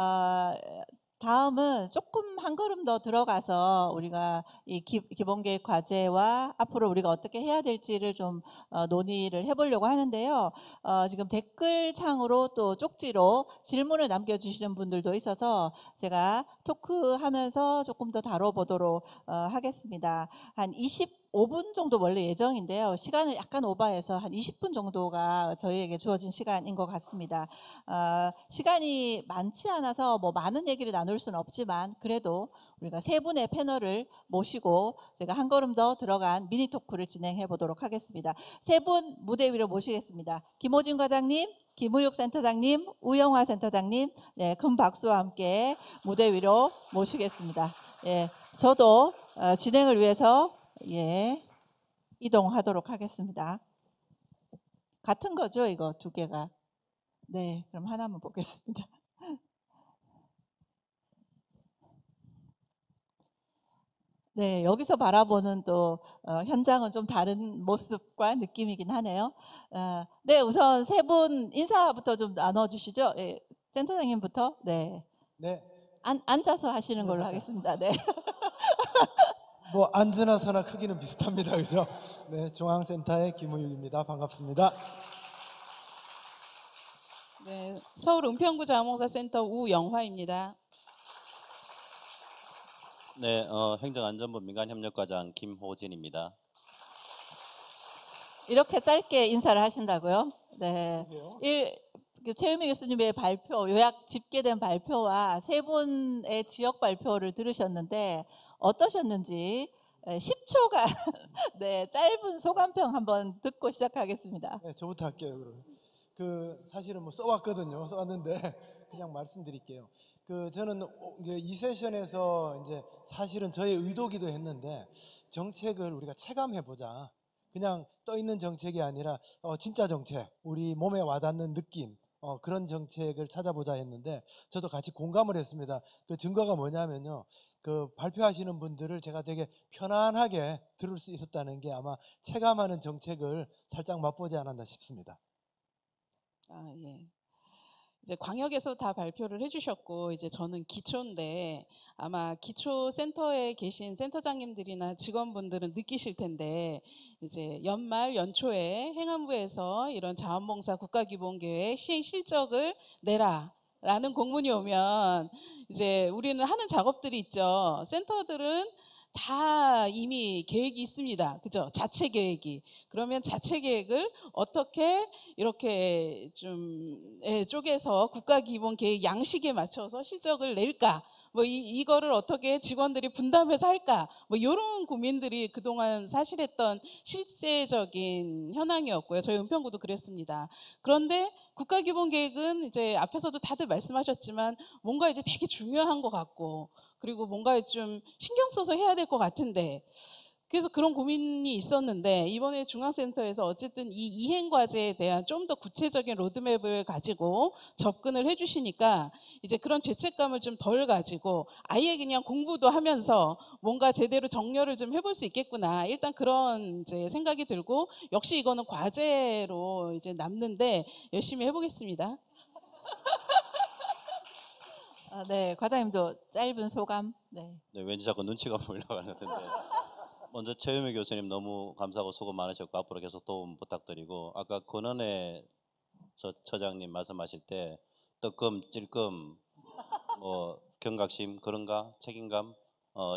어, 다음은 조금 한 걸음 더 들어가서 우리가 이 기본계획 과제와 앞으로 우리가 어떻게 해야 될지를 좀 논의를 해보려고 하는데요. 지금 댓글창으로 또 쪽지로 질문을 남겨주시는 분들도 있어서 제가 토크하면서 조금 더 다뤄보도록 하겠습니다. 한 25분 정도 원래 예정인데요. 시간을 약간 오버해서 한 20분 정도가 저희에게 주어진 시간인 것 같습니다. 시간이 많지 않아서 뭐 많은 얘기를 나눌 수는 없지만 그래도 우리가 세 분의 패널을 모시고 제가 한 걸음 더 들어간 미니 토크를 진행해 보도록 하겠습니다. 세 분 무대 위로 모시겠습니다. 김호진 과장님, 김우육 센터장님, 우영화 센터장님, 네, 큰 박수와 함께 무대 위로 모시겠습니다. 예, 저도 진행을 위해서 이동하도록 하겠습니다. 같은 거죠, 이거 두 개가? 네, 그럼 하나만 보겠습니다. 네, 여기서 바라보는 또 현장은 좀 다른 모습과 느낌이긴 하네요. 네, 우선 세 분 인사부터 좀 나눠주시죠. 예, 센터장님부터. 네. 네. 앉아서 하시는 걸로 하겠습니다. 네. 뭐 앉으나 서나 크기는 비슷합니다, 그죠? 네, 중앙센터의 김우육입니다. 반갑습니다. 네, 서울 은평구 자원봉사센터 우영화입니다. 네, 행정안전부 민간협력과장 김호진입니다. 이렇게 짧게 인사를 하신다고요? 네. 최유미 교수님의 발표, 요약 집계된 발표와 세 분의 지역 발표를 들으셨는데 어떠셨는지 10초간 네, 짧은 소감평 한번 듣고 시작하겠습니다. 네, 저부터 할게요. 그럼. 사실은 뭐 써왔거든요. 써왔는데 그냥 말씀드릴게요. 저는 이 세션에서 이제 사실은 저의 의도기도 했는데 정책을 우리가 체감해보자. 그냥 떠 있는 정책이 아니라 진짜 정책, 우리 몸에 와닿는 느낌, 그런 정책을 찾아보자 했는데 저도 같이 공감을 했습니다. 그 증거가 뭐냐면요. 발표하시는 분들을 제가 되게 편안하게 들을 수 있었다는 게 아마 체감하는 정책을 살짝 맛보지 않았나 싶습니다. 예. 이제 광역에서 다 발표를 해주셨고 이제 저는 기초인데 아마 기초 센터에 계신 센터장님들이나 직원분들은 느끼실 텐데 이제 연말 연초에 행안부에서 이런 자원봉사 국가기본계획 시행 실적을 내라라는 공문이 오면 이제 우리는 하는 작업들이 있죠. 센터들은 다 이미 계획이 있습니다. 그죠? 자체 계획이. 그러면 자체 계획을 어떻게 이렇게 좀 쪼개서 국가기본계획 양식에 맞춰서 실적을 낼까? 뭐 이거를 어떻게 직원들이 분담해서 할까? 뭐 이런 고민들이 그동안 사실했던 실제적인 현황이었고요. 저희 은평구도 그랬습니다. 그런데 국가기본계획은 이제 앞에서도 다들 말씀하셨지만 뭔가 이제 되게 중요한 것 같고 그리고 뭔가 좀 신경 써서 해야 될 것 같은데 그래서 그런 고민이 있었는데 이번에 중앙센터에서 어쨌든 이 이행과제에 대한 좀 더 구체적인 로드맵을 가지고 접근을 해주시니까 이제 그런 죄책감을 좀 덜 가지고 아예 그냥 공부도 하면서 뭔가 제대로 정렬을 좀 해볼 수 있겠구나. 일단 그런 이제 생각이 들고 역시 이거는 과제로 이제 남는데 열심히 해보겠습니다. 네, 과장님도 짧은 소감. 네. 네, 왠지 자꾸 눈치가 보이려고 하는 것 같은데 먼저 최유미 교수님 너무 감사하고 수고 많으셨고 앞으로 계속 도움 부탁드리고 아까 권은혜 처장님 말씀하실 때 뜨끔 찔끔 뭐 경각심 그런가 책임감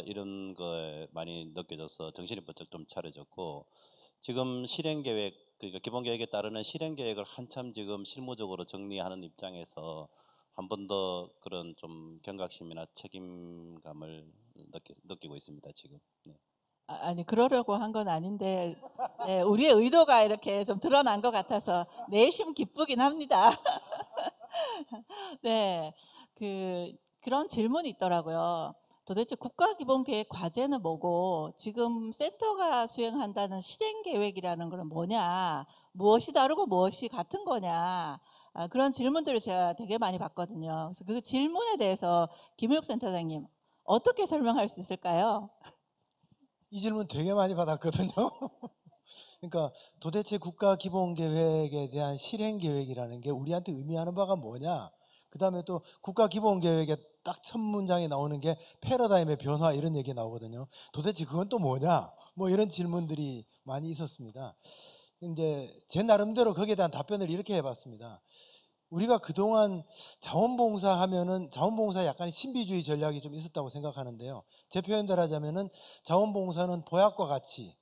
이런 거에 많이 느껴져서 정신이 번쩍 좀 차려졌고 지금 실행계획 그러니까 기본계획에 따르는 실행계획을 한참 지금 실무적으로 정리하는 입장에서 한 번 더 그런 좀 경각심이나 책임감을 느끼고 있습니다 지금. 네. 아니 그러려고 한 건 아닌데 네, 우리의 의도가 이렇게 좀 드러난 것 같아서 내심 기쁘긴 합니다. 네, 그런 질문이 있더라고요. 도대체 국가기본계획 과제는 뭐고 지금 센터가 수행한다는 실행계획이라는 건 뭐냐, 무엇이 다르고 무엇이 같은 거냐, 그런 질문들을 제가 되게 많이 받거든요. 그래서 그 질문에 대해서 김우혁 센터장님 어떻게 설명할 수 있을까요? 이 질문 되게 많이 받았거든요. 그러니까 도대체 국가기본계획에 대한 실행계획이라는 게 우리한테 의미하는 바가 뭐냐? 그다음에 또 국가기본계획에 딱 첫 문장에 나오는 게 패러다임의 변화 이런 얘기 나오거든요. 도대체 그건 또 뭐냐? 뭐 이런 질문들이 많이 있었습니다. 이제 제 나름대로 거기에 대한 답변을 이렇게 해봤습니다. 우리가 그동안 자원봉사 하면은 자원봉사에 약간 신비주의 전략이 좀 있었다고 생각하는데요. 제 표현대로 하자면은 자원봉사는 보약과 같이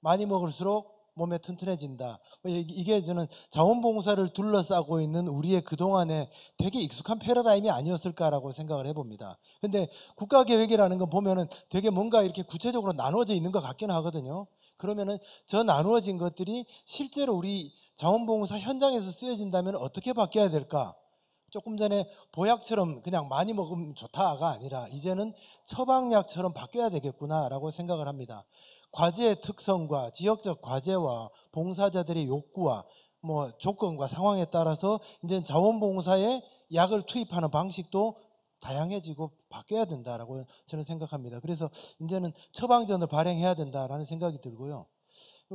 많이 먹을수록 몸에 튼튼해진다. 이게 저는 자원봉사를 둘러싸고 있는 우리의 그동안의 되게 익숙한 패러다임이 아니었을까라고 생각을 해봅니다. 근데 국가계획이라는 건 보면은 되게 뭔가 이렇게 구체적으로 나눠져 있는 것 같기는 하거든요. 그러면은 저 나누어진 것들이 실제로 우리 자원봉사 현장에서 쓰여진다면 어떻게 바뀌어야 될까? 조금 전에 보약처럼 그냥 많이 먹으면 좋다가 아니라 이제는 처방약처럼 바뀌어야 되겠구나라고 생각을 합니다. 과제의 특성과 지역적 과제와 봉사자들의 욕구와 뭐 조건과 상황에 따라서 이제 자원봉사에 약을 투입하는 방식도 다양해지고 바뀌어야 된다라고 저는 생각합니다. 그래서 이제는 처방전을 발행해야 된다라는 생각이 들고요.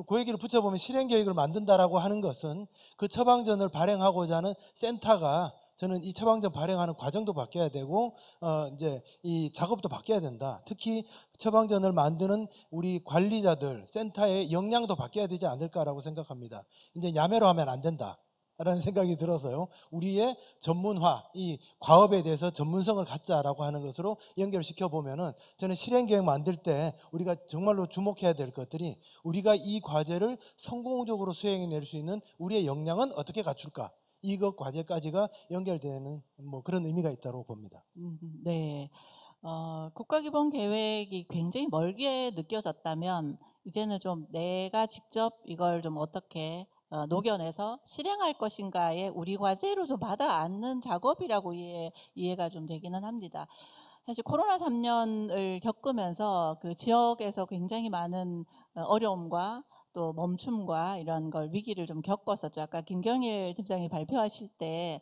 그 얘기를 붙여보면 실행계획을 만든다라고 하는 것은 그 처방전을 발행하고자 하는 센터가 저는 이 처방전 발행하는 과정도 바뀌어야 되고 이제 이 작업도 바뀌어야 된다. 특히 처방전을 만드는 우리 관리자들 센터의 역량도 바뀌어야 되지 않을까라고 생각합니다. 이제 야매로 하면 안 된다. 라는 생각이 들어서요. 우리의 전문화, 이 과업에 대해서 전문성을 갖자라고 하는 것으로 연결시켜 보면은 저는 실행계획 만들 때 우리가 정말로 주목해야 될 것들이 우리가 이 과제를 성공적으로 수행해낼 수 있는 우리의 역량은 어떻게 갖출까? 이것 과제까지가 연결되는 뭐 그런 의미가 있다고 봅니다. 네. 국가기본 계획이 굉장히 멀게 느껴졌다면 이제는 좀 내가 직접 이걸 좀 어떻게 녹여내서 실행할 것인가에 우리 과제로 좀 받아 안는 작업이라고 이해가 좀 되기는 합니다. 사실 코로나 3년을 겪으면서 그 지역에서 굉장히 많은 어려움과 또 멈춤과 이런 걸 위기를 좀 겪었었죠. 아까 김경일 팀장이 발표하실 때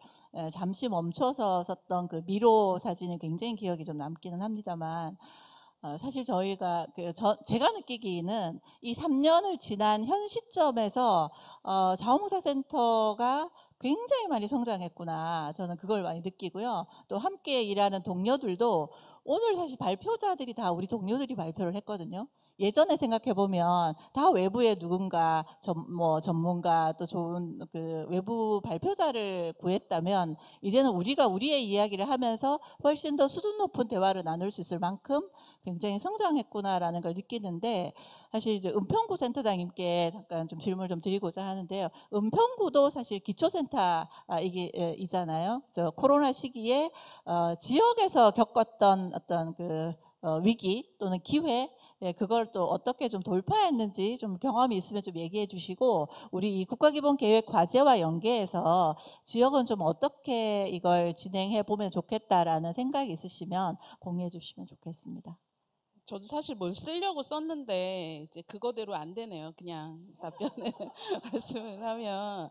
잠시 멈춰서 썼던 그 미로 사진이 굉장히 기억이 좀 남기는 합니다만 사실 저희가 제가 느끼기에는 이 3년을 지난 현 시점에서 자원봉사센터가 굉장히 많이 성장했구나. 저는 그걸 많이 느끼고요. 또 함께 일하는 동료들도 오늘 사실 발표자들이 다 우리 동료들이 발표를 했거든요. 예전에 생각해 보면 다 외부에 누군가 전문가 또 좋은 그 외부 발표자를 구했다면 이제는 우리가 우리의 이야기를 하면서 훨씬 더 수준 높은 대화를 나눌 수 있을 만큼 굉장히 성장했구나라는 걸 느끼는데 사실 이제 은평구 센터장님께 잠깐 좀 질문을 좀 드리고자 하는데요. 은평구도 사실 기초센터 이잖아요. 그래서 코로나 시기에 지역에서 겪었던 어떤 그 위기 또는 기회 그걸 또 어떻게 좀 돌파했는지 좀 경험이 있으면 좀 얘기해 주시고 우리 이 국가기본계획 과제와 연계해서 지역은 좀 어떻게 이걸 진행해 보면 좋겠다라는 생각이 있으시면 공유해 주시면 좋겠습니다. 저도 사실 뭘 쓰려고 썼는데 이제 그거대로 안 되네요. 그냥 답변을 말씀을 하면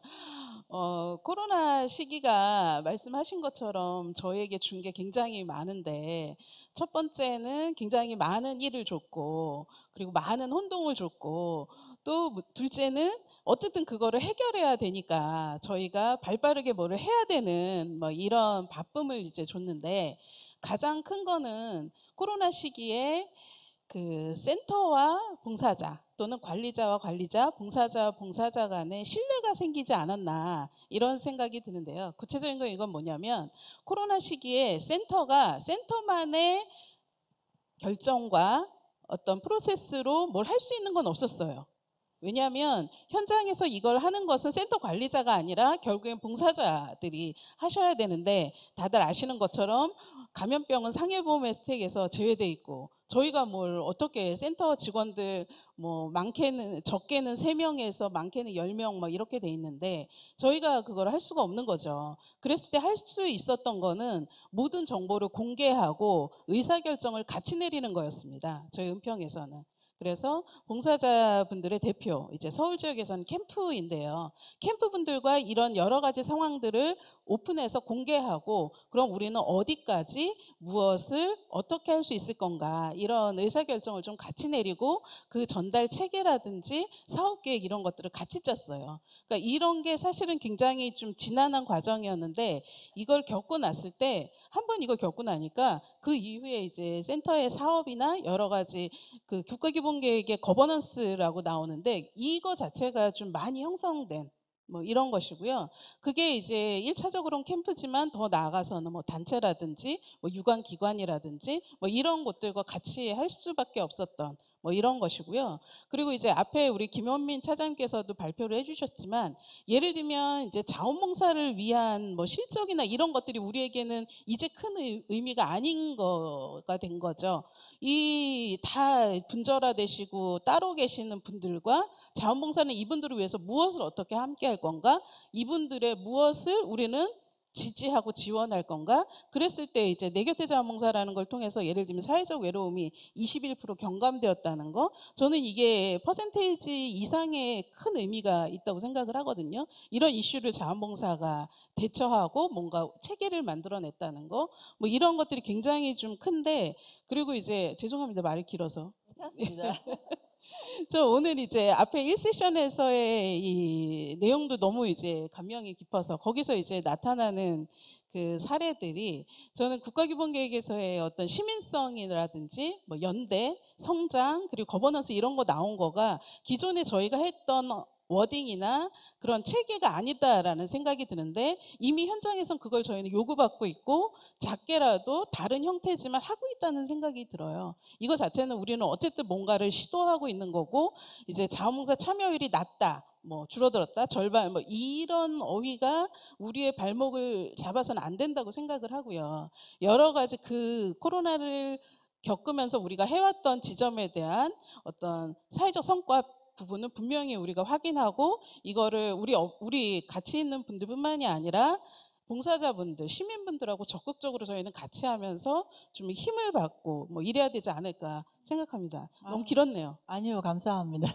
코로나 시기가 말씀하신 것처럼 저에게 준 게 굉장히 많은데 첫 번째는 굉장히 많은 일을 줬고 그리고 많은 혼동을 줬고 또 둘째는 어쨌든 그거를 해결해야 되니까 저희가 발빠르게 뭐를 해야 되는 뭐 이런 바쁨을 이제 줬는데 가장 큰 거는 코로나 시기에 그 센터와 봉사자 또는 관리자와 관리자, 봉사자와 봉사자 간의 신뢰가 생기지 않았나 이런 생각이 드는데요. 구체적인 건 이건 뭐냐면 코로나 시기에 센터가 센터만의 결정과 어떤 프로세스로 뭘 할 수 있는 건 없었어요. 왜냐하면 현장에서 이걸 하는 것은 센터 관리자가 아니라 결국엔 봉사자들이 하셔야 되는데 다들 아시는 것처럼 감염병은 상해보험 혜택에서 제외돼 있고 저희가 뭘 어떻게 센터 직원들 뭐 많게는 적게는 3명에서 많게는 10명 막 이렇게 돼 있는데 저희가 그걸 할 수가 없는 거죠. 그랬을 때 할 수 있었던 거는 모든 정보를 공개하고 의사결정을 같이 내리는 거였습니다. 저희 은평에서는. 그래서 봉사자분들의 대표, 이제 서울 지역에서는 캠프인데요. 캠프분들과 이런 여러 가지 상황들을 오픈해서 공개하고, 그럼 우리는 어디까지 무엇을 어떻게 할 수 있을 건가, 이런 의사결정을 좀 같이 내리고 그 전달 체계라든지 사업계획 이런 것들을 같이 짰어요. 그러니까 이런 게 사실은 굉장히 좀 지난한 과정이었는데, 이걸 겪고 났을 때, 한 번 이걸 겪고 나니까 그 이후에 이제 센터의 사업이나 여러 가지 그 국가기본계획의 거버넌스라고 나오는데, 이거 자체가 좀 많이 형성된 뭐 이런 것이고요. 그게 이제 1차적으로는 캠프지만 더 나아가서는 뭐 단체라든지 뭐 유관기관이라든지 뭐 이런 곳들과 같이 할 수밖에 없었던 뭐 이런 것이고요. 그리고 이제 앞에 우리 김원민 차장님께서도 발표를 해주셨지만, 예를 들면 이제 자원봉사를 위한 뭐 실적이나 이런 것들이 우리에게는 이제 큰 의미가 아닌 거가 된 거죠. 이 다 분절화되시고 따로 계시는 분들과 자원봉사는 이분들을 위해서 무엇을 어떻게 함께 할 건가? 이분들의 무엇을 우리는 지지하고 지원할 건가? 그랬을 때 이제 내 곁에 자원봉사라는 걸 통해서 예를 들면 사회적 외로움이 21% 경감되었다는 거, 저는 이게 퍼센테이지 이상의 큰 의미가 있다고 생각을 하거든요. 이런 이슈를 자원봉사가 대처하고 뭔가 체계를 만들어냈다는 거, 뭐 이런 것들이 굉장히 좀 큰데, 그리고 이제 죄송합니다. 말이 길어서. 괜찮습니다. 저 오늘 이제 앞에 1세션에서의 이 내용도 너무 이제 감명이 깊어서 거기서 이제 나타나는 그 사례들이, 저는 국가기본계획에서의 어떤 시민성이라든지 뭐 연대, 성장, 그리고 거버넌스 이런 거 나온 거가 기존에 저희가 했던 워딩이나 그런 체계가 아니다라는 생각이 드는데, 이미 현장에선 그걸 저희는 요구받고 있고 작게라도 다른 형태지만 하고 있다는 생각이 들어요. 이거 자체는 우리는 어쨌든 뭔가를 시도하고 있는 거고, 이제 자원봉사 참여율이 낮다, 뭐 줄어들었다, 절반, 뭐 이런 어휘가 우리의 발목을 잡아서는 안 된다고 생각을 하고요. 여러 가지 그 코로나를 겪으면서 우리가 해왔던 지점에 대한 어떤 사회적 성과 부분은 분명히 우리가 확인하고, 이거를 우리 같이 있는 분들뿐만이 아니라 봉사자분들, 시민분들하고 적극적으로 저희는 같이 하면서 좀 힘을 받고 뭐 이래야 되지 않을까 생각합니다. 너무 아, 길었네요. 아니요, 감사합니다.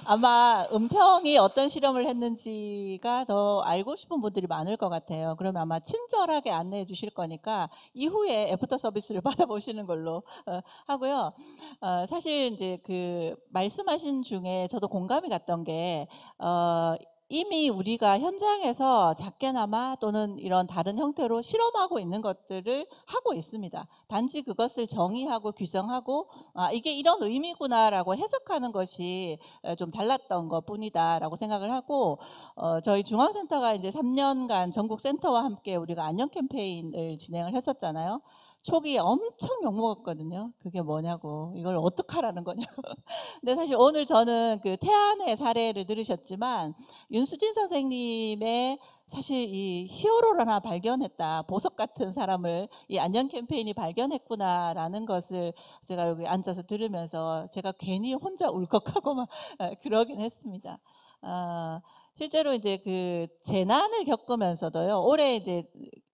아마 은평이 어떤 실험을 했는지가 더 알고 싶은 분들이 많을 것 같아요. 그러면 아마 친절하게 안내해 주실 거니까 이후에 애프터 서비스를 받아보시는 걸로 하고요. 사실 이제 그 말씀하신 중에 저도 공감이 갔던 게, 이미 우리가 현장에서 작게나마 또는 이런 다른 형태로 실험하고 있는 것들을 하고 있습니다. 단지 그것을 정의하고 규정하고, 아, 이게 이런 의미구나라고 해석하는 것이 좀 달랐던 것 뿐이다라고 생각을 하고, 저희 중앙센터가 이제 3년간 전국 센터와 함께 우리가 안녕 캠페인을 진행을 했었잖아요. 초기에 엄청 욕먹었거든요. 그게 뭐냐고, 이걸 어떡하라는 거냐고. 근데 사실 오늘 저는 그 태안의 사례를 들으셨지만, 윤수진 선생님의 사실 이 히어로를 하나 발견했다, 보석 같은 사람을 이 안녕 캠페인이 발견했구나라는 것을 제가 여기 앉아서 들으면서 제가 괜히 혼자 울컥하고 막 그러긴 했습니다. 실제로 이제 그 재난을 겪으면서도요, 올해 이제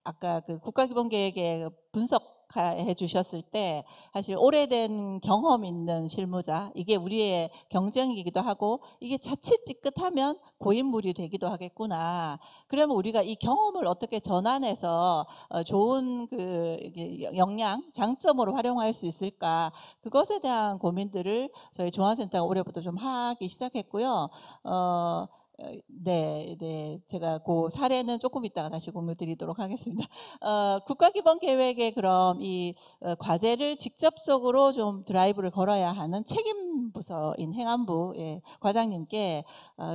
아까 그 국가기본계획에 분석해 주셨을 때, 사실 오래된 경험 있는 실무자, 이게 우리의 경쟁이기도 하고, 이게 자칫 삐끗하면 고인물이 되기도 하겠구나. 그러면 우리가 이 경험을 어떻게 전환해서 좋은 그 역량, 장점으로 활용할 수 있을까? 그것에 대한 고민들을 저희 중앙센터가 올해부터 좀 하기 시작했고요. 네. 제가 그 사례는 조금 이따가 다시 공유 드리도록 하겠습니다. 국가기본계획에 그럼 이 과제를 직접적으로 좀 드라이브를 걸어야 하는 책임 부서인 행안부 과장님께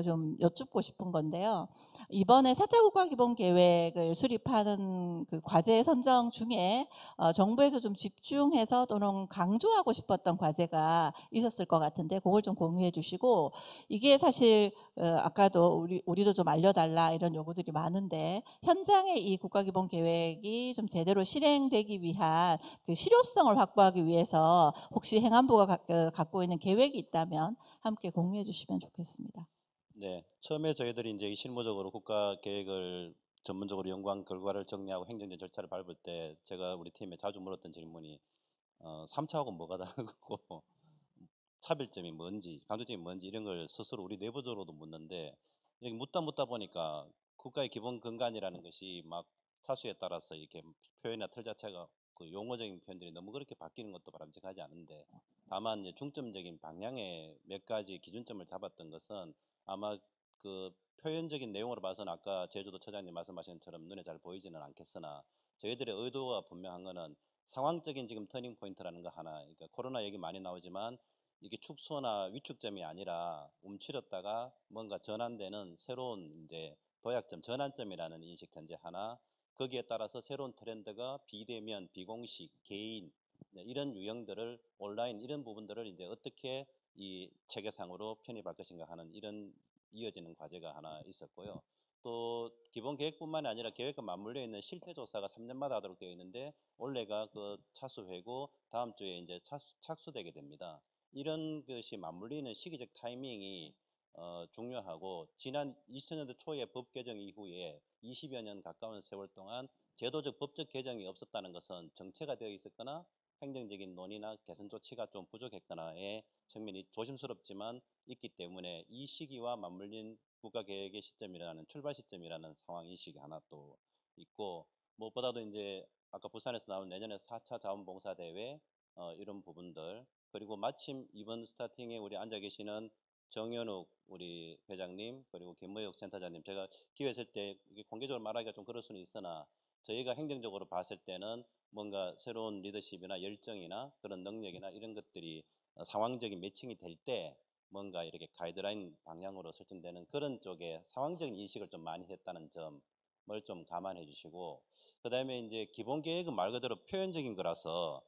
좀 여쭙고 싶은 건데요. 이번에 4차 국가기본계획을 수립하는 그 과제 선정 중에 정부에서 좀 집중해서 또는 강조하고 싶었던 과제가 있었을 것 같은데, 그걸 좀 공유해 주시고, 이게 사실 아까도 우리도 좀 알려달라 이런 요구들이 많은데, 현장에 이 국가기본계획이 좀 제대로 실행되기 위한 그 실효성을 확보하기 위해서 혹시 행안부가 갖고 있는 계획이 있다면 함께 공유해 주시면 좋겠습니다. 네, 처음에 저희들이 이제 실무적으로 국가 계획을 전문적으로 연구한 결과를 정리하고 행정적 절차를 밟을 때 제가 우리 팀에 자주 물었던 질문이 3차하고 뭐가 다른 거고 차별점이 뭔지, 강조점이 뭔지 이런 걸 스스로 우리 내부적으로도 묻는데 이렇게 묻다 보니까 국가의 기본 근간이라는 것이 막 차수에 따라서 이렇게 표현이나 틀 자체가 그 용어적인 표현들이 너무 그렇게 바뀌는 것도 바람직하지 않은데 다만 이제 중점적인 방향의 몇 가지 기준점을 잡았던 것은 아마 그 표현적인 내용으로 봐서는 아까 제주도 처장님 말씀하신 것처럼 눈에 잘 보이지는 않겠으나 저희들의 의도가 분명한 거는 상황적인 지금 터닝 포인트라는 거 하나, 그러니까 코로나 얘기 많이 나오지만 이게 축소나 위축점이 아니라 움츠렸다가 뭔가 전환되는 새로운 이제 도약점, 전환점이라는 인식 전제 하나, 거기에 따라서 새로운 트렌드가 비대면, 비공식, 개인 이런 유형들을 온라인 이런 부분들을 이제 어떻게 이 체계상으로 편입할 것인가 하는 이런 이어지는 과제가 하나 있었고요. 또 기본 계획뿐만이 아니라 계획과 맞물려 있는 실태 조사가 3년마다 하도록 되어 있는데 올해가 그 차수회고 다음 주에 이제 착수되게 됩니다. 이런 것이 맞물리는 시기적 타이밍이 중요하고 지난 2000년대 초에 법 개정 이후에 20여 년 가까운 세월 동안 제도적 법적 개정이 없었다는 것은 정체가 되어 있었거나 행정적인 논의나 개선 조치가 좀 부족했거나의 측면이 조심스럽지만 있기 때문에 이 시기와 맞물린 국가계획의 시점이라는 출발 시점이라는 상황 인식이 하나 또 있고 무엇보다도 이제 아까 부산에서 나온 내년에 4차 자원봉사대회 이런 부분들 그리고 마침 이번 스타팅에 우리 앉아 계시는 정현욱 우리 회장님 그리고 김무혁 센터장님 제가 기회 있을 때 이게 공개적으로 말하기가 좀 그럴 수는 있으나 저희가 행정적으로 봤을 때는 뭔가 새로운 리더십이나 열정이나 그런 능력이나 이런 것들이 상황적인 매칭이 될 때 뭔가 이렇게 가이드라인 방향으로 설정되는 그런 쪽에 상황적인 인식을 좀 많이 했다는 점을 좀 감안해 주시고 그 다음에 이제 기본 계획은 말 그대로 표현적인 거라서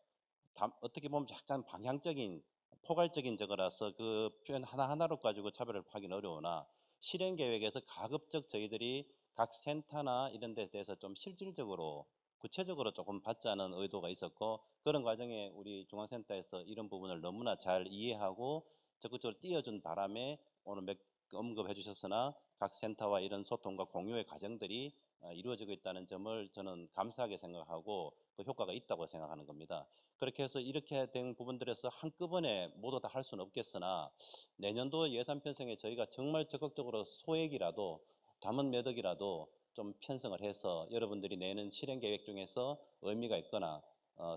어떻게 보면 약간 방향적인 포괄적인 저거라서 그 표현 하나하나로 가지고 차별을 하기는 어려우나 실행 계획에서 가급적 저희들이 각 센터나 이런 데 대해서 좀 실질적으로 구체적으로 조금 받자는 의도가 있었고 그런 과정에 우리 중앙센터에서 이런 부분을 너무나 잘 이해하고 적극적으로 띄워준 바람에 오늘 몇 언급해 주셨으나 각 센터와 이런 소통과 공유의 과정들이 이루어지고 있다는 점을 저는 감사하게 생각하고 그 효과가 있다고 생각하는 겁니다. 그렇게 해서 이렇게 된 부분들에서 한꺼번에 모두 다 할 수는 없겠으나 내년도 예산 편성에 저희가 정말 적극적으로 소액이라도 담은 몇 억이라도 좀 편성을 해서 여러분들이 내는 실행 계획 중에서 의미가 있거나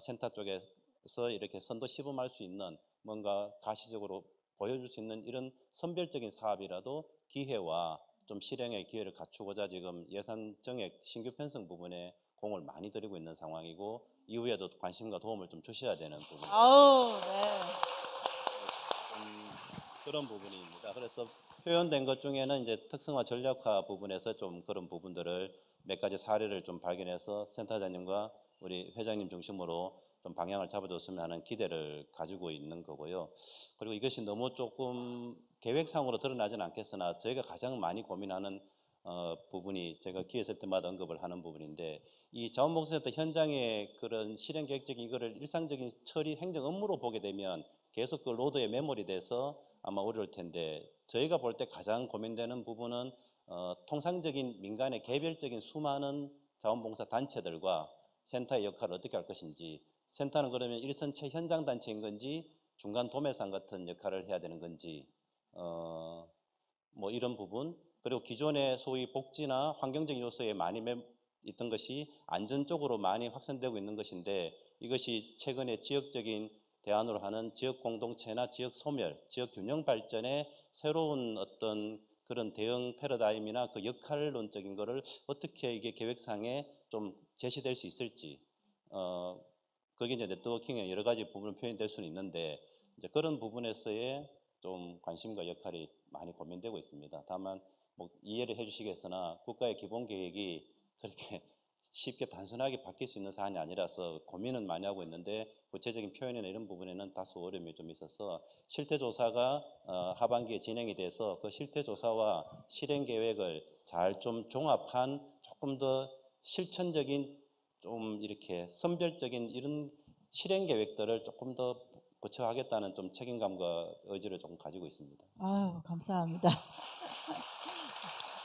센터 쪽에서 이렇게 선도 시범할 수 있는 뭔가 가시적으로 보여줄 수 있는 이런 선별적인 사업이라도 기회와 좀 실행의 기회를 갖추고자 지금 예산 정액 신규 편성 부분에 공을 많이 들이고 있는 상황이고 이후에도 관심과 도움을 좀 주셔야 되는 부분. 아우, 네. 그런 부분입니다. 그래서 표현된 것 중에는 이제 특성화 전략화 부분에서 좀 그런 부분들을 몇 가지 사례를 좀 발견해서 센터장님과 우리 회장님 중심으로 좀 방향을 잡아줬으면 하는 기대를 가지고 있는 거고요. 그리고 이것이 너무 조금 계획상으로 드러나지는 않겠으나 저희가 가장 많이 고민하는 부분이 제가 기회 있을 때마다 언급을 하는 부분인데 이 자원봉사센터 현장의 그런 실행 계획적인 이거를 일상적인 처리 행정 업무로 보게 되면 계속 그 로드에 메모리 돼서 아마 어려울 텐데 저희가 볼 때 가장 고민되는 부분은 통상적인 민간의 개별적인 수많은 자원봉사 단체들과 센터의 역할을 어떻게 할 것인지 센터는 그러면 일선체 현장 단체인 건지 중간 도매상 같은 역할을 해야 되는 건지 뭐 이런 부분 그리고 기존의 소위 복지나 환경적 요소에 많이 있던 것이 안전 쪽으로 많이 확산되고 있는 것인데 이것이 최근에 지역적인 대안으로 하는 지역 공동체나 지역 소멸, 지역 균형 발전의 새로운 어떤 그런 대응 패러다임이나 그 역할론적인 거를 어떻게 이게 계획상에 좀 제시될 수 있을지 그게 이제 네트워킹의 여러 가지 부분을 표현될 수는 있는데 이제 그런 부분에서의 좀 관심과 역할이 많이 고민되고 있습니다. 다만 뭐 이해를 해주시겠으나 국가의 기본 계획이 그렇게 쉽게 단순하게 바뀔 수 있는 사안이 아니라서 고민은 많이 하고 있는데 구체적인 표현이나 이런 부분에는 다소 어려움이 좀 있어서 실태조사가 하반기에 진행이 돼서 그 실태조사와 실행 계획을 잘 좀 종합한 조금 더 실천적인 좀 이렇게 선별적인 이런 실행 계획들을 조금 더 구체화하겠다는 좀 책임감과 의지를 좀 가지고 있습니다. 아유, 감사합니다.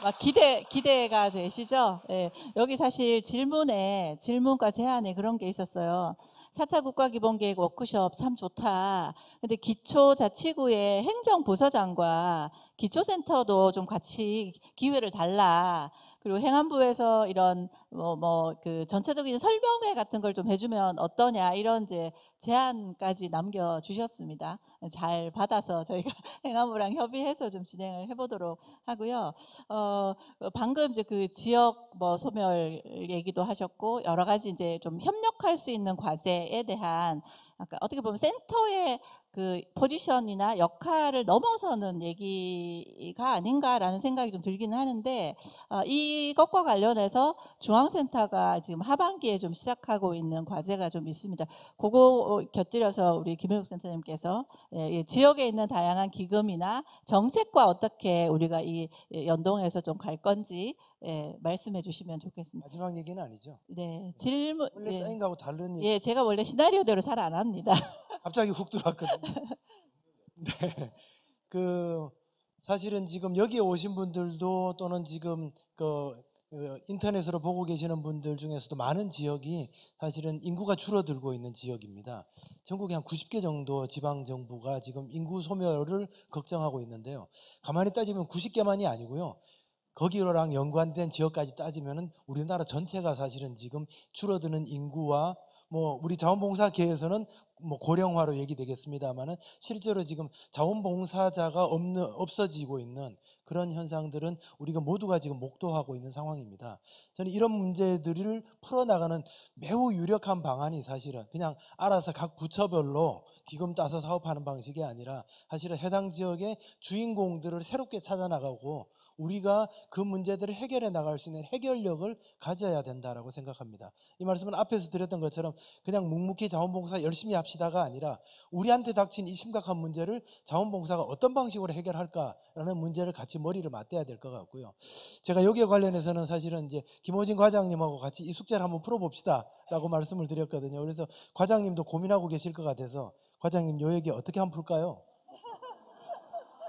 막 기대가 되시죠? 예. 여기 사실 질문과 제안에 그런 게 있었어요. 4차 국가기본계획 워크숍 참 좋다. 근데 기초자치구의 행정부서장과 기초센터도 좀 같이 기회를 달라. 그리고 행안부에서 이런 그 전체적인 설명회 같은 걸 좀 해주면 어떠냐 이런 이제 제안까지 남겨주셨습니다. 잘 받아서 저희가 행안부랑 협의해서 좀 진행을 해보도록 하고요. 방금 이제 그 지역 소멸 얘기도 하셨고 여러 가지 이제 좀 협력할 수 있는 과제에 대한 아까 어떻게 보면 센터의 그 포지션이나 역할을 넘어서는 얘기가 아닌가라는 생각이 좀 들기는 하는데 이것과 관련해서 중앙센터가 지금 하반기에 좀 시작하고 있는 과제가 좀 있습니다. 그거 곁들여서 우리 김효육 센터님께서 지역에 있는 다양한 기금이나 정책과 어떻게 우리가 이 연동해서 좀 갈 건지 말씀해 주시면 좋겠습니다. 마지막 얘기는 아니죠. 네, 질문. 원래 짜인 거하고 다른 얘기. 예, 제가 원래 시나리오대로 잘 안 합니다. 갑자기 훅 들어왔거든요. 네. 사실은 지금 여기에 오신 분들도 또는 지금 인터넷으로 보고 계시는 분들 중에서도 많은 지역이 사실은 인구가 줄어들고 있는 지역입니다. 전국에 한 90개 정도 지방 정부가 지금 인구 소멸을 걱정하고 있는데요. 가만히 따지면 90개만이 아니고요. 거기랑 연관된 지역까지 따지면은 우리나라 전체가 사실은 지금 줄어드는 인구와 우리 자원봉사계에서는 고령화로 얘기되겠습니다만은 실제로 지금 자원봉사자가 없어지고 있는 그런 현상들은 우리가 모두가 지금 목도하고 있는 상황입니다. 저는 이런 문제들을 풀어나가는 매우 유력한 방안이 사실은 그냥 알아서 각 부처별로 기금 따서 사업하는 방식이 아니라 사실은 해당 지역의 주인공들을 새롭게 찾아나가고 우리가 그 문제들을 해결해 나갈 수 있는 해결력을 가져야 된다라고 생각합니다. 이 말씀은 앞에서 드렸던 것처럼 그냥 묵묵히 자원봉사 열심히 합시다가 아니라 우리한테 닥친 이 심각한 문제를 자원봉사가 어떤 방식으로 해결할까라는 문제를 같이 머리를 맞대야 될 것 같고요. 제가 여기에 관련해서는 사실은 이제 김호진 과장님하고 같이 이 숙제를 한번 풀어봅시다라고 말씀을 드렸거든요. 그래서 과장님도 고민하고 계실 것 같아서 과장님 요 얘기 어떻게 한번 풀까요?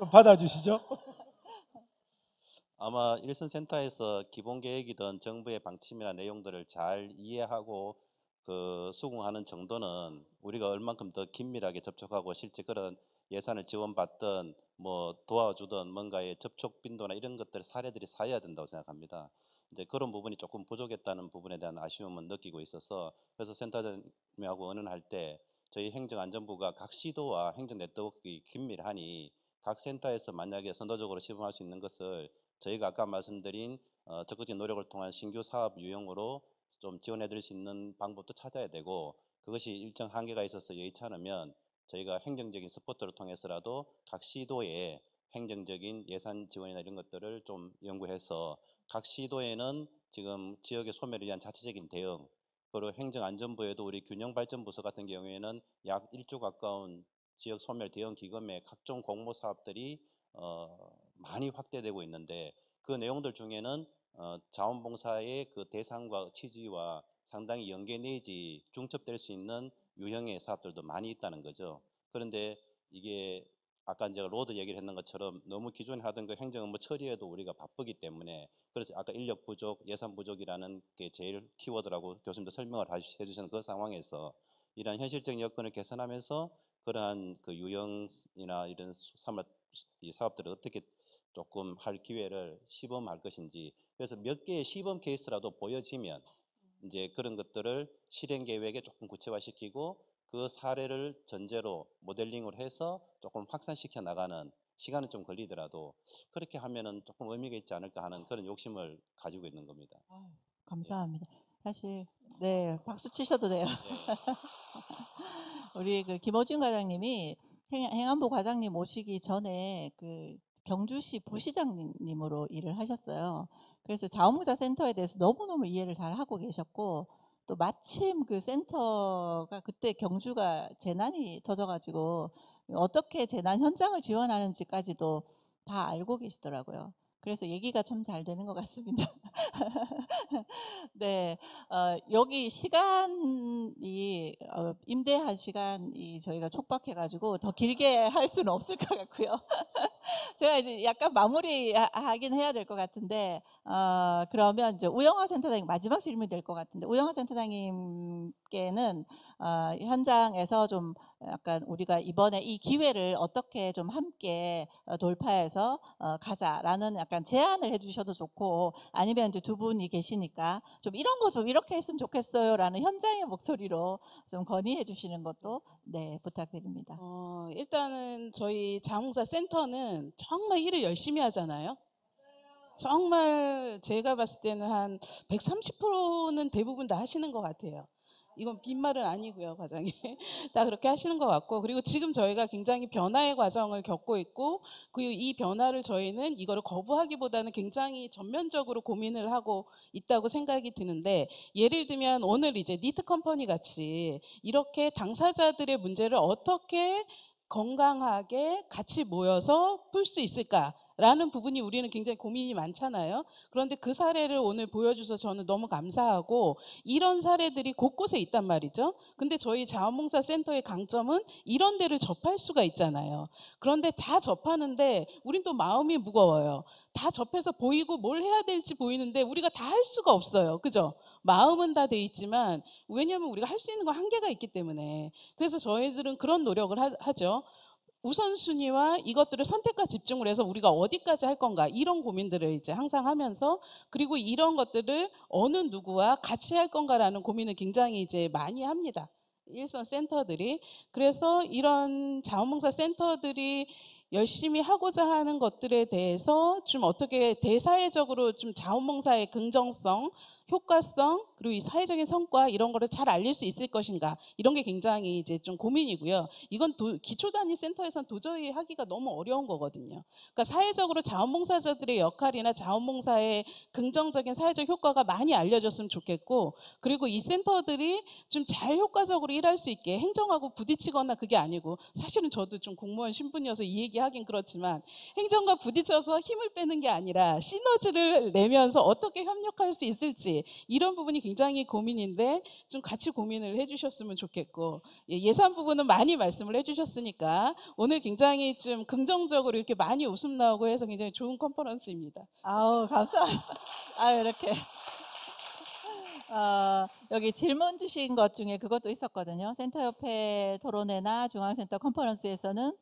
좀 받아주시죠. 아마 일선센터에서 기본 계획이든 정부의 방침이나 내용들을 잘 이해하고 수긍하는 정도는 우리가 얼만큼 더 긴밀하게 접촉하고 실제 그런 예산을 지원받든 도와주든 뭔가의 접촉 빈도나 이런 것들 사례들이 쌓여야 된다고 생각합니다. 이제 그런 부분이 조금 부족했다는 부분에 대한 아쉬움은 느끼고 있어서 그래서 센터장님하고 의논할 때 저희 행정안전부가 각 시도와 행정 네트워크가 긴밀하니 각 센터에서 만약에 선도적으로 시범할 수 있는 것을 저희가 아까 말씀드린 적극적인 노력을 통한 신규 사업 유형으로 좀 지원해 드릴 수 있는 방법도 찾아야 되고 그것이 일정 한계가 있어서 여의치 않으면 저희가 행정적인 서포트를 통해서라도 각 시도에 행정적인 예산 지원이나 이런 것들을 좀 연구해서 각 시도에는 지금 지역의 소멸을 위한 자체적인 대응 그리고 행정안전부에도 우리 균형발전부서 같은 경우에는 약 1조 가까운 지역 소멸 대응 기금의 각종 공모 사업들이 많이 확대되고 있는데 그 내용들 중에는 자원봉사의 그 대상과 취지와 상당히 연계 내지 중첩될 수 있는 유형의 사업들도 많이 있다는 거죠. 그런데 이게 아까 제가 로드 얘기를 했는 것처럼 너무 기존에 하던 그 행정 업무 처리에도 우리가 바쁘기 때문에 그래서 아까 인력 부족, 예산 부족이라는 게 제일 키워드라고 교수님도 설명을 해주신 그 상황에서 이러한 현실적 여건을 개선하면서 그러한 그 유형이나 이런 사업들을 어떻게 조금 할 기회를 시범할 것인지 그래서 몇 개의 시범 케이스라도 보여지면 이제 그런 것들을 실행 계획에 조금 구체화시키고 그 사례를 전제로 모델링을 해서 조금 확산시켜 나가는 시간은 좀 걸리더라도 그렇게 하면은 조금 의미가 있지 않을까 하는 그런 욕심을 가지고 있는 겁니다. 감사합니다. 사실 네 박수 치셔도 돼요. 우리 그 김호진 과장님이 행안부 과장님 오시기 전에 그 경주시 부시장님으로 일을 하셨어요. 그래서 자원봉사 센터에 대해서 너무너무 이해를 잘 하고 계셨고 또 마침 그 센터가 그때 경주가 재난이 터져가지고 어떻게 재난 현장을 지원하는지까지도 다 알고 계시더라고요. 그래서 얘기가 참 잘 되는 것 같습니다. 네, 여기 시간이 임대한 시간이 저희가 촉박해가지고 더 길게 할 수는 없을 것 같고요. 제가 이제 약간 마무리하긴 해야 될 것 같은데, 그러면 이제 우영하 센터장님 마지막 질문이 될 것 같은데, 우영하 센터장님께는 현장에서 좀 약간 우리가 이번에 이 기회를 어떻게 좀 함께 돌파해서 가자라는 약간 제안을 해주셔도 좋고, 아니면 이제 두 분이 계시니까 좀 이런 거 좀 이렇게 했으면 좋겠어요라는 현장의 목소리로 좀 건의해 주시는 것도 네 부탁드립니다. 일단은 저희 자원봉사 센터는 정말 일을 열심히 하잖아요. 정말 제가 봤을 때는 한 130%는 대부분 다 하시는 것 같아요. 이건 빈말은 아니고요, 과장님. 다 그렇게 하시는 것 같고, 그리고 지금 저희가 굉장히 변화의 과정을 겪고 있고, 그리고 이 변화를 저희는 이거를 거부하기보다는 굉장히 전면적으로 고민을 하고 있다고 생각이 드는데, 예를 들면 오늘 이제 니트 컴퍼니 같이 이렇게 당사자들의 문제를 어떻게 건강하게 같이 모여서 풀 수 있을까? 라는 부분이 우리는 굉장히 고민이 많잖아요. 그런데 그 사례를 오늘 보여줘서 저는 너무 감사하고, 이런 사례들이 곳곳에 있단 말이죠. 근데 저희 자원봉사 센터의 강점은 이런 데를 접할 수가 있잖아요. 그런데 다 접하는데 우린 또 마음이 무거워요. 다 접해서 보이고 뭘 해야 될지 보이는데 우리가 다 할 수가 없어요. 그죠? 마음은 다 돼 있지만, 왜냐하면 우리가 할 수 있는 건 한계가 있기 때문에. 그래서 저희들은 그런 노력을 하죠. 우선순위와 이것들을 선택과 집중을 해서 우리가 어디까지 할 건가, 이런 고민들을 이제 항상 하면서, 그리고 이런 것들을 어느 누구와 같이 할 건가라는 고민을 굉장히 이제 많이 합니다. 일선 센터들이. 그래서 이런 자원봉사 센터들이 열심히 하고자 하는 것들에 대해서 좀 어떻게 대사회적으로 좀 자원봉사의 긍정성, 효과성, 그리고 이 사회적인 성과, 이런 거를 잘 알릴 수 있을 것인가, 이런 게 굉장히 이제 좀 고민이고요. 이건 기초단위 센터에서는 도저히 하기가 너무 어려운 거거든요. 그러니까 사회적으로 자원봉사자들의 역할이나 자원봉사의 긍정적인 사회적 효과가 많이 알려졌으면 좋겠고, 그리고 이 센터들이 좀 잘 효과적으로 일할 수 있게, 행정하고 부딪히거나 그게 아니고, 사실은 저도 좀 공무원 신분이어서 이 얘기하긴 그렇지만, 행정과 부딪혀서 힘을 빼는 게 아니라 시너지를 내면서 어떻게 협력할 수 있을지, 이런 부분이 굉장히 고민인데 좀 같이 고민을 해주셨으면 좋겠고, 예산 부분은 많이 말씀을 해주셨으니까 오늘 굉장히 좀 긍정적으로 이렇게 많이 웃음 나오고 해서 굉장히 좋은 컨퍼런스입니다. 아우 감사합니다. 아유 이렇게 여기 질문 주신 것 중에 그것도 있었거든요. 센터협회 토론회나 중앙센터 컨퍼런스에서는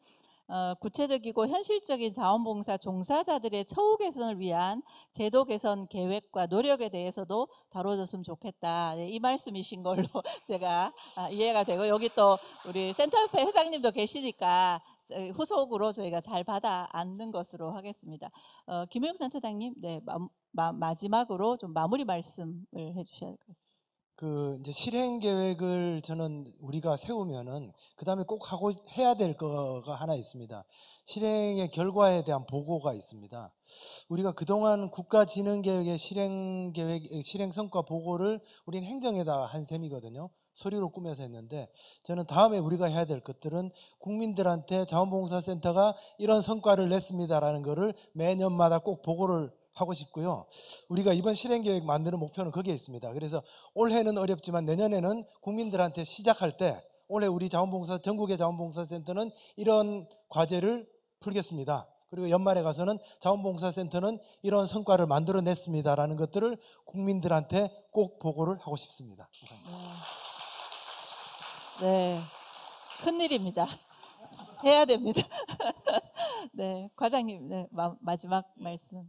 구체적이고 현실적인 자원봉사 종사자들의 처우 개선을 위한 제도 개선 계획과 노력에 대해서도 다뤄줬으면 좋겠다. 네, 이 말씀이신 걸로 제가 이해가 되고, 여기 또 우리 센터협회 회장님도 계시니까 후속으로 저희가 잘 받아 안는 것으로 하겠습니다. 김혜욱 센터장님, 네, 마지막으로 좀 마무리 말씀을 해주셔야 될 것 같습니다. 그 이제 실행 계획을 저는 우리가 세우면은 그 다음에 꼭 하고 해야 될 거가 하나 있습니다. 실행의 결과에 대한 보고가 있습니다. 우리가 그동안 국가진흥계획의 실행 계획, 실행 성과 보고를 우리는 행정에다 한 셈이거든요. 서류로 꾸며서 했는데, 저는 다음에 우리가 해야 될 것들은 국민들한테 자원봉사센터가 이런 성과를 냈습니다라는 거를 매년마다 꼭 보고를 하고 싶고요. 우리가 이번 실행계획 만드는 목표는 거기에 있습니다. 그래서 올해는 어렵지만 내년에는 국민들한테 시작할 때, 올해 우리 전국의 자원봉사센터는 이런 과제를 풀겠습니다. 그리고 연말에 가서는 자원봉사센터는 이런 성과를 만들어냈습니다라는 것들을 국민들한테 꼭 보고를 하고 싶습니다. 네, 큰일입니다. 해야 됩니다. 네, 과장님, 네, 마지막 말씀.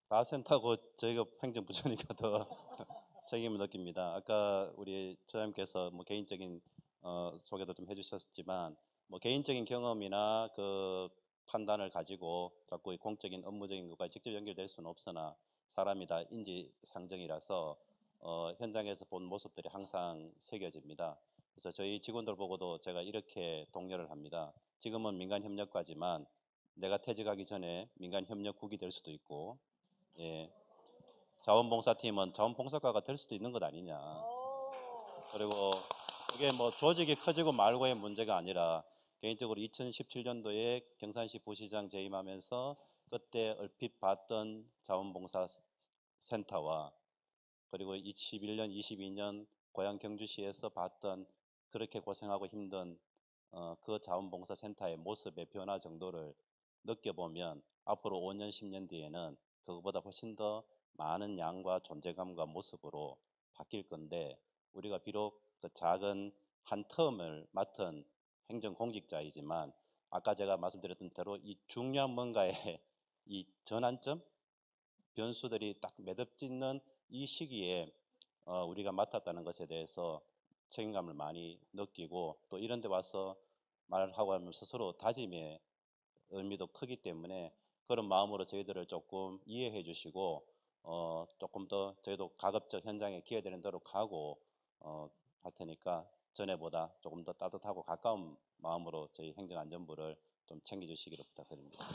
다센터고 저희가 행정부처니까 더 책임을 느낍니다. 아까 우리 처장님께서 뭐 개인적인 소개도 좀 해주셨지만, 뭐 개인적인 경험이나 그 판단을 가지고 자꾸 이 공적인 업무적인 것과 직접 연결될 수는 없으나, 사람이 다 인지상정이라서 현장에서 본 모습들이 항상 새겨집니다. 그래서 저희 직원들 보고도 제가 이렇게 독려를 합니다. 지금은 민간협력과지만 내가 퇴직하기 전에 민간협력국이 될 수도 있고, 예, 자원봉사팀은 자원봉사과가 될 수도 있는 것 아니냐. 그리고 그게 뭐 조직이 커지고 말고의 문제가 아니라, 개인적으로 2017년도에 경산시 부시장 재임하면서 그때 얼핏 봤던 자원봉사센터와 그리고 21년, 22년 고향 경주시에서 봤던 그렇게 고생하고 힘든 그 자원봉사센터의 모습의 변화 정도를 느껴보면 앞으로 5년, 10년 뒤에는 그거보다 훨씬 더 많은 양과 존재감과 모습으로 바뀔 건데 우리가 비록 그 작은 한 텀을 맡은 행정공직자이지만 아까 제가 말씀드렸던 대로 이 중요한 뭔가의 이 전환점, 변수들이 딱 매듭짓는 이 시기에 우리가 맡았다는 것에 대해서 책임감을 많이 느끼고 또 이런 데 와서 말을 하고 하면 스스로 다짐의 의미도 크기 때문에 그런 마음으로 저희들을 조금 이해해 주시고 조금 더 저희도 가급적 현장에 기여되는 대로 가고 할 테니까 전에보다 조금 더 따뜻하고 가까운 마음으로 저희 행정안전부를 좀 챙겨주시기를 부탁드립니다.